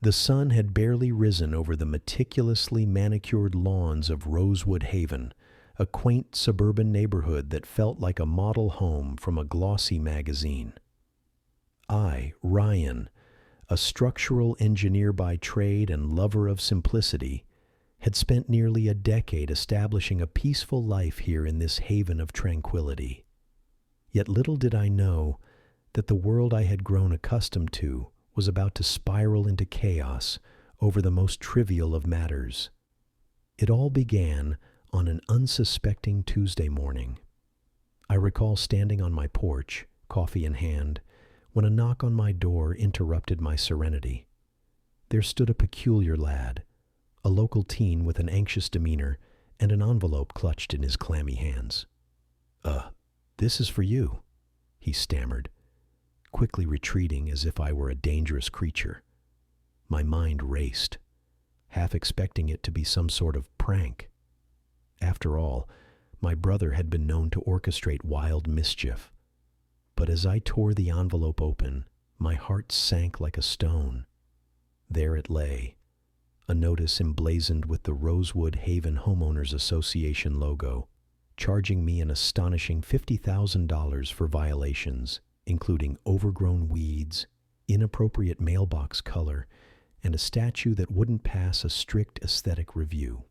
The sun had barely risen over the meticulously manicured lawns of Rosewood Haven, a quaint suburban neighborhood that felt like a model home from a glossy magazine. I, Ryan, a structural engineer by trade and lover of simplicity, had spent nearly a decade establishing a peaceful life here in this haven of tranquility. Yet little did I know that the world I had grown accustomed to was about to spiral into chaos over the most trivial of matters. It all began on an unsuspecting Tuesday morning. I recall standing on my porch, coffee in hand, when a knock on my door interrupted my serenity. There stood a peculiar lad, a local teen with an anxious demeanor and an envelope clutched in his clammy hands. This is for you," he stammered, quickly retreating as if I were a dangerous creature. My mind raced, half expecting it to be some sort of prank. After all, my brother had been known to orchestrate wild mischief. But as I tore the envelope open, my heart sank like a stone. There it lay, a notice emblazoned with the Rosewood Haven Homeowners Association logo, charging me an astonishing $50,000 for violations, including overgrown weeds, inappropriate mailbox color, and a statue that wouldn't pass a strict aesthetic review.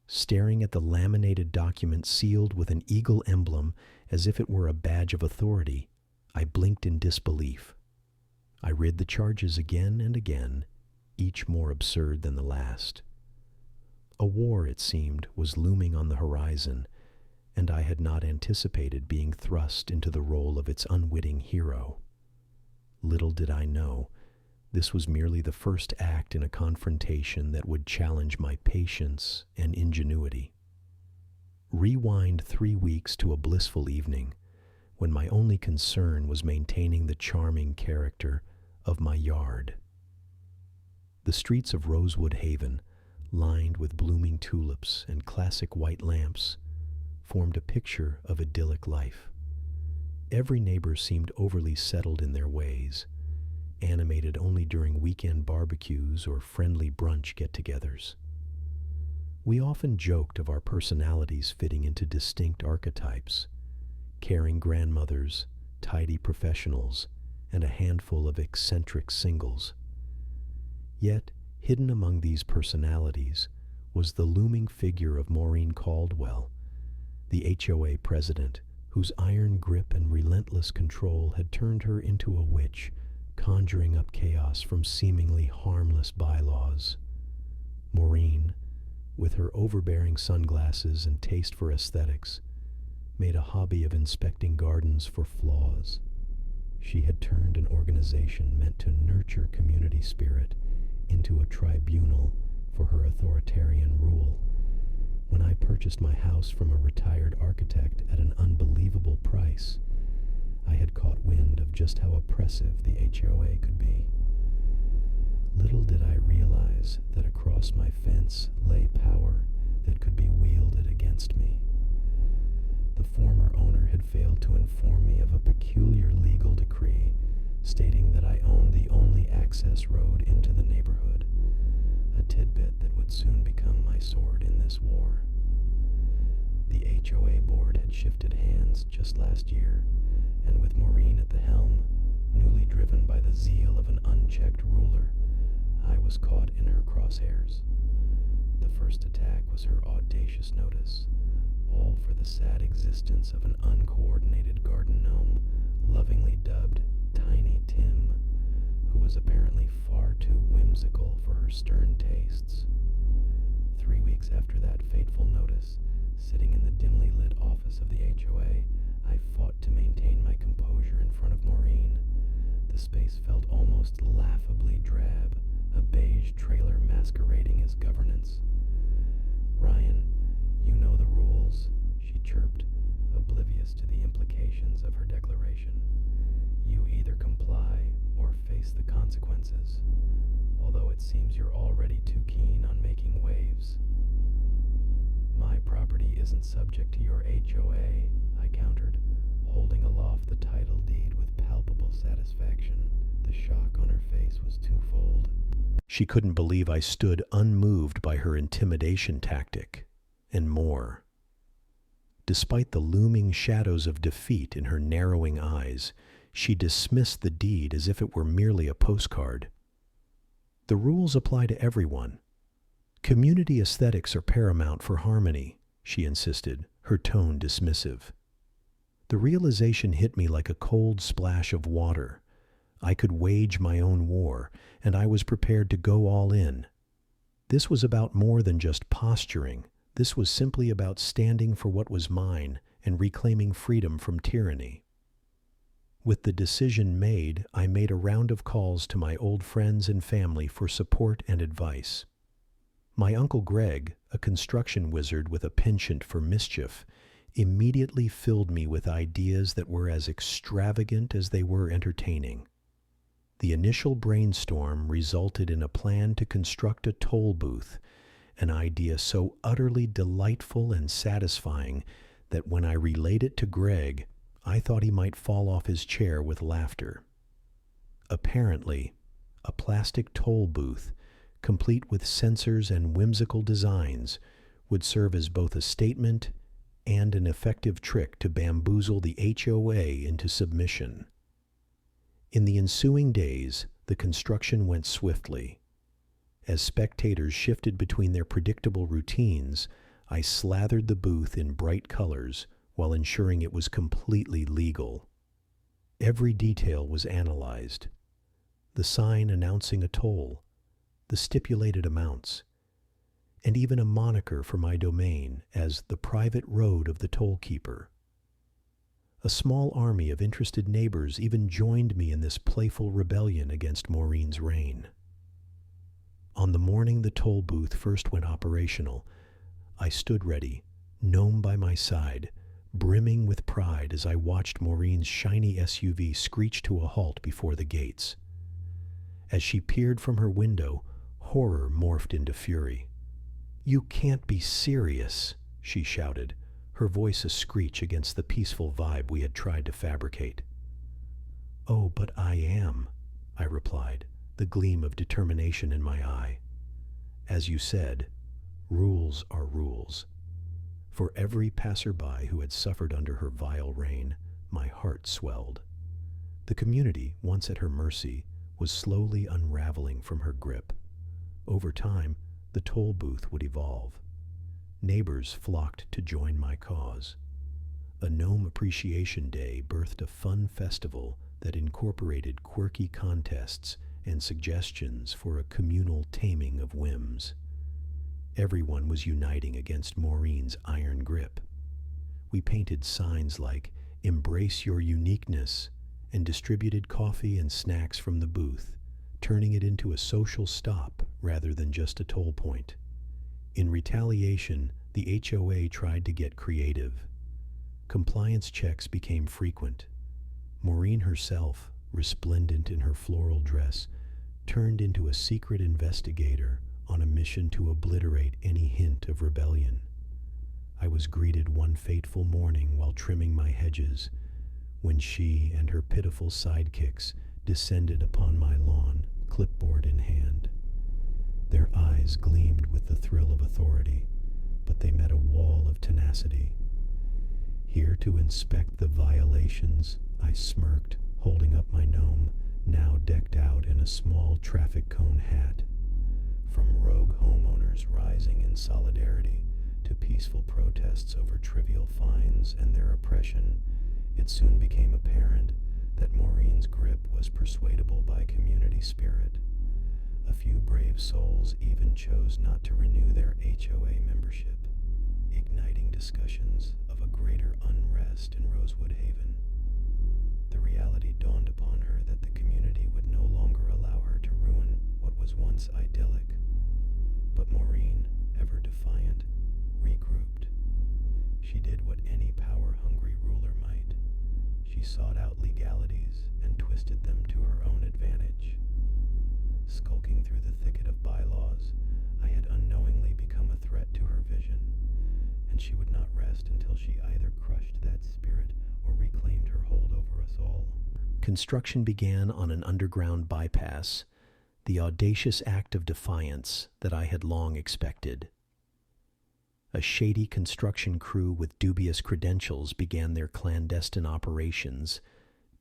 Staring at the laminated document sealed with an eagle emblem as if it were a badge of authority, I blinked in disbelief. I read the charges again and again, each more absurd than the last. A war, it seemed, was looming on the horizon, and I had not anticipated being thrust into the role of its unwitting hero. Little did I know, this was merely the first act in a confrontation that would challenge my patience and ingenuity. Rewind 3 weeks to a blissful evening, when my only concern was maintaining the charming character of my yard. The streets of Rosewood Haven, lined with blooming tulips and classic white lamps, formed a picture of idyllic life. Every neighbor seemed overly settled in their ways, animated only during weekend barbecues or friendly brunch get-togethers. We often joked of our personalities fitting into distinct archetypes: caring grandmothers, tidy professionals, and a handful of eccentric singles. Yet, hidden among these personalities was the looming figure of Maureen Caldwell, the HOA president, whose iron grip and relentless control had turned her into a witch, conjuring up chaos from seemingly harmless bylaws. Maureen, with her overbearing sunglasses and taste for aesthetics, made a hobby of inspecting gardens for flaws. She had turned an organization meant to nurture community spirit into a tribunal for her authoritarian rule. When I purchased my house from a retired architect at an unbelievable price, I had caught wind of just how oppressive the HOA could be. Little did I realize that across my fence lay power that could be wielded against me. The former owner had failed to inform me of a peculiar legal decree stating that I owned the only access road into the neighborhood, a tidbit that would soon become my sword in this war. The HOA board had shifted hands just last year, and with Maureen at the helm, newly driven by the zeal of an unchecked ruler, I was caught in her crosshairs. The first attack was her audacious notice, all for the sad existence of an uncoordinated garden gnome, lovingly dubbed Tiny Tim, who was apparently far too whimsical for her stern tastes. 3 weeks after that fateful notice, sitting in the dimly lit office of the HOA, I fought to maintain my composure in front of Maureen. The space felt almost laughably drab, a beige trailer masquerading as governance. "Ryan, you know the rules," she chirped, oblivious to the implications of her declaration. "You either comply or face the consequences, although it seems you're already too keen on making waves." "My property isn't subject to your HOA," I countered, holding aloft the title deed with palpable satisfaction. The shock on her face was twofold. She couldn't believe I stood unmoved by her intimidation tactic, and more. Despite the looming shadows of defeat in her narrowing eyes, she dismissed the deed as if it were merely a postcard. The rules apply to everyone. Community aesthetics are paramount for harmony, she insisted, her tone dismissive. The realization hit me like a cold splash of water. I could wage my own war, and I was prepared to go all in. This was about more than just posturing. This was simply about standing for what was mine and reclaiming freedom from tyranny. With the decision made, I made a round of calls to my old friends and family for support and advice. My Uncle Greg, a construction wizard with a penchant for mischief, immediately filled me with ideas that were as extravagant as they were entertaining. The initial brainstorm resulted in a plan to construct a toll booth, an idea so utterly delightful and satisfying that when I relayed it to Greg, I thought he might fall off his chair with laughter. Apparently, a plastic toll booth, complete with sensors and whimsical designs, would serve as both a statement and an effective trick to bamboozle the HOA into submission. In the ensuing days, the construction went swiftly. As spectators shifted between their predictable routines, I slathered the booth in bright colors while ensuring it was completely legal. Every detail was analyzed. The sign announcing a toll, the stipulated amounts, and even a moniker for my domain as the private road of the toll keeper. A small army of interested neighbors even joined me in this playful rebellion against Maureen's reign. On the morning the toll booth first went operational, I stood ready, gnome by my side, brimming with pride as I watched Maureen's shiny SUV screech to a halt before the gates. As she peered from her window, horror morphed into fury. "You can't be serious," she shouted, her voice a screech against the peaceful vibe we had tried to fabricate. "Oh, but I am," I replied, the gleam of determination in my eye. "As you said, rules are rules." For every passerby who had suffered under her vile reign, my heart swelled. The community, once at her mercy, was slowly unraveling from her grip. Over time, the toll booth would evolve. Neighbors flocked to join my cause. A Gnome Appreciation Day birthed a fun festival that incorporated quirky contests and suggestions for a communal taming of whims. Everyone was uniting against Maureen's iron grip. We painted signs like "Embrace Your Uniqueness" and distributed coffee and snacks from the booth, turning it into a social stop rather than just a toll point. In retaliation, the HOA tried to get creative. Compliance checks became frequent. Maureen herself, resplendent in her floral dress, turned into a secret investigator on a mission to obliterate any hint of rebellion. I was greeted one fateful morning while trimming my hedges, when she and her pitiful sidekicks descended upon my lawn, clipboard in hand. Their eyes gleamed with the thrill of authority, but they met a wall of tenacity. Here to inspect the violations, I smirked, holding up my gnome, now decked out in a small traffic cone hat. From rogue homeowners rising in solidarity to peaceful protests over trivial fines and their oppression, it soon became apparent that Maureen's grip was persuadable by community spirit. A few brave souls even chose not to renew their HOA membership, igniting discussions of a greater unrest in Rosewood Haven. The reality dawned upon her that the community would no longer allow her to ruin what was once idyllic. But Maureen, ever defiant, regrouped. She did what any power-hungry ruler might. She sought out legalities and twisted them to her own advantage. Skulking through the thicket of bylaws, I had unknowingly become a threat to her vision, and she would not rest until she either crushed that spirit or reclaimed her hold over us all. Construction began on an underground bypass. the audacious act of defiance that I had long expected. A shady construction crew with dubious credentials began their clandestine operations,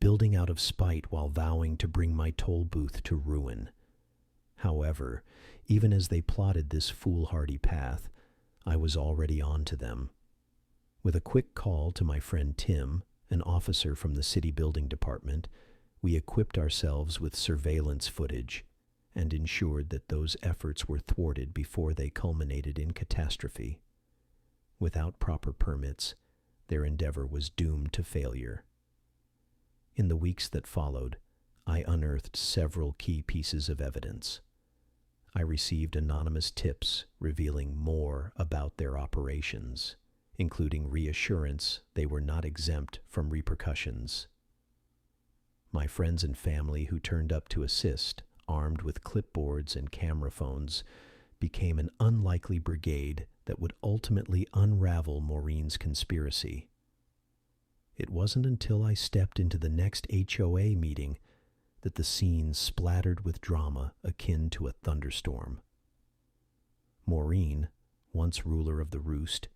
building out of spite while vowing to bring my toll booth to ruin. However, even as they plotted this foolhardy path, I was already on to them. With a quick call to my friend Tim, an officer from the city building department, we equipped ourselves with surveillance footage and ensured that those efforts were thwarted before they culminated in catastrophe. Without proper permits, their endeavor was doomed to failure. In the weeks that followed, I unearthed several key pieces of evidence. I received anonymous tips revealing more about their operations, including reassurance they were not exempt from repercussions. My friends and family who turned up to assist, armed with clipboards and camera phones, became an unlikely brigade that would ultimately unravel Maureen's conspiracy. It wasn't until I stepped into the next HOA meeting that the scene splattered with drama akin to a thunderstorm. Maureen, once ruler of the roost,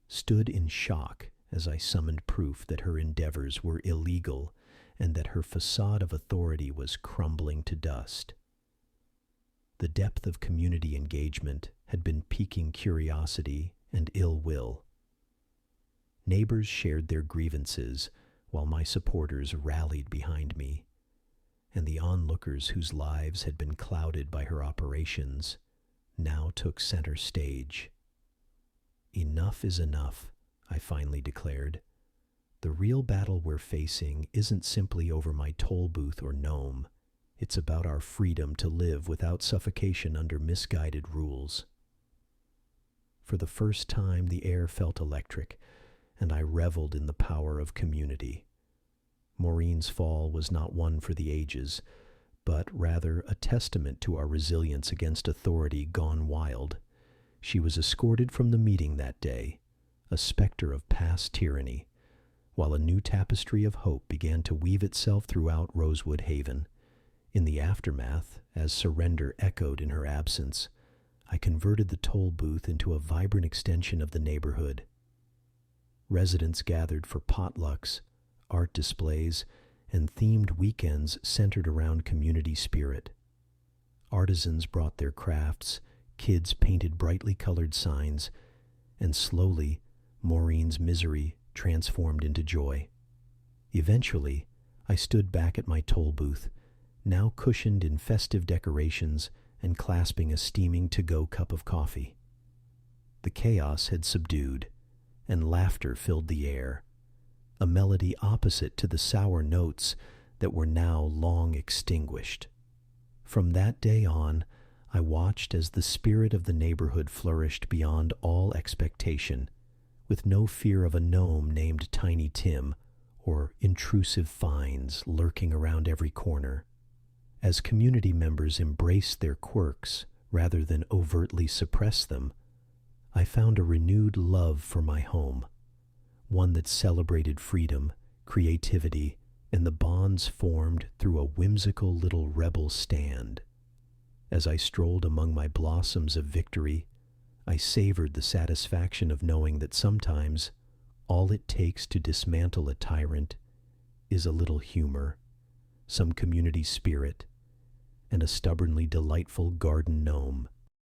stood in shock as I summoned proof that her endeavors were illegal and that her facade of authority was crumbling to dust. The depth of community engagement had been piquing curiosity and ill will. Neighbors shared their grievances while my supporters rallied behind me, and the onlookers whose lives had been clouded by her operations now took center stage. Enough is enough, I finally declared. The real battle we're facing isn't simply over my toll booth or gnome. It's about our freedom to live without suffocation under misguided rules. For the first time, the air felt electric, and I reveled in the power of community. Maureen's fall was not one for the ages, but rather a testament to our resilience against authority gone wild. She was escorted from the meeting that day, a specter of past tyranny, while a new tapestry of hope began to weave itself throughout Rosewood Haven. In the aftermath, as surrender echoed in her absence, I converted the toll booth into a vibrant extension of the neighborhood. Residents gathered for potlucks, art displays, and themed weekends centered around community spirit. Artisans brought their crafts, kids painted brightly colored signs, and slowly, Maureen's misery transformed into joy. Eventually, I stood back at my toll booth, now cushioned in festive decorations and clasping a steaming to-go cup of coffee. The chaos had subdued, and laughter filled the air, a melody opposite to the sour notes that were now long extinguished. From that day on, I watched as the spirit of the neighborhood flourished beyond all expectation, with no fear of a gnome named Tiny Tim or intrusive fines lurking around every corner. As community members embraced their quirks rather than overtly suppress them, I found a renewed love for my home, one that celebrated freedom, creativity, and the bonds formed through a whimsical little rebel stand. As I strolled among my blossoms of victory, I savored the satisfaction of knowing that sometimes all it takes to dismantle a tyrant is a little humor, some community spirit, and a stubbornly delightful garden gnome